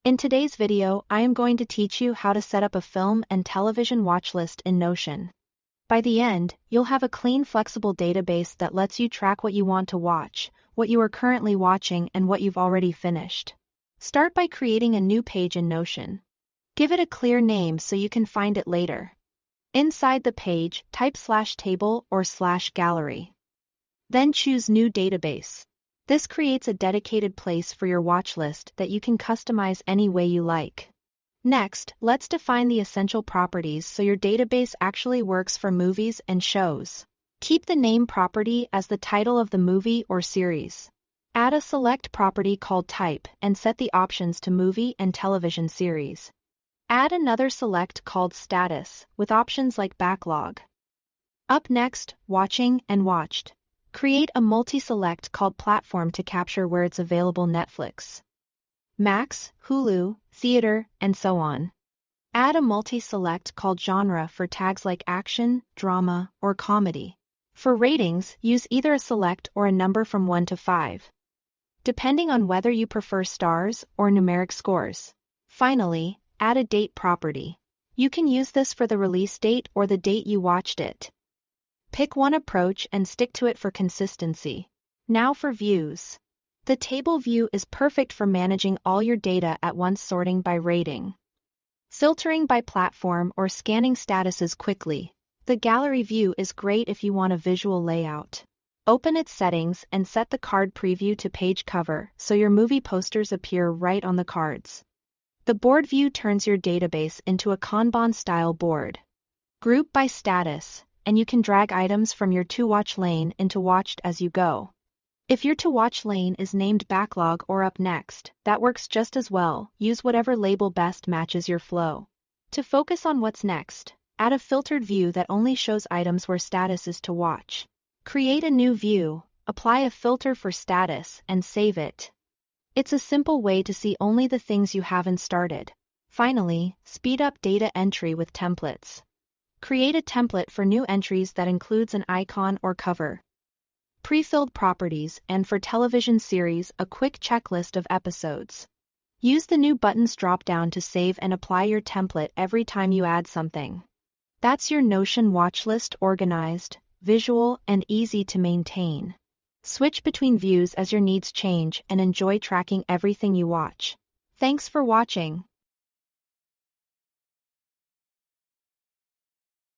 In today's video, I am going to teach you how to set up a film and television watch list in Notion. By the end, you'll have a clean, flexible database that lets you track what you want to watch, what you are currently watching, and what you've already finished. Start by creating a new page in Notion. Give it a clear name so you can find it later. Inside the page, type /table or /gallery. Then choose New Database. This creates a dedicated place for your watch list that you can customize any way you like. Next, let's define the essential properties so your database actually works for movies and shows. Keep the name property as the title of the movie or series. Add a select property called Type and set the options to movie and television series. Add another select called Status, with options like Backlog. Up next, Watching and Watched. Create a multi-select called Platform to capture where it's available: Netflix, Max, Hulu, Theater, and so on. Add a multi-select called Genre for tags like action, drama, or comedy. For ratings, use either a select or a number from 1 to 5, depending on whether you prefer stars or numeric scores. Finally, add a date property. You can use this for the release date or the date you watched it. Pick one approach and stick to it for consistency. Now for views. The table view is perfect for managing all your data at once, sorting by rating, filtering by platform, or scanning statuses quickly. The gallery view is great if you want a visual layout. Open its settings and set the card preview to page cover so your movie posters appear right on the cards. The board view turns your database into a Kanban-style board. Group by status, and you can drag items from your to-watch lane into watched as you go. If your to-watch lane is named Backlog or Up Next, that works just as well. Use whatever label best matches your flow. To focus on what's next, add a filtered view that only shows items where status is to watch. Create a new view, apply a filter for status, and save it. It's a simple way to see only the things you haven't started. Finally, speed up data entry with templates. Create a template for new entries that includes an icon or cover, pre-filled properties, and for television series, a quick checklist of episodes. Use the New Buttons drop-down to save and apply your template every time you add something. That's your Notion watch list, organized, visual, and easy to maintain. Switch between views as your needs change and enjoy tracking everything you watch. Thanks for watching.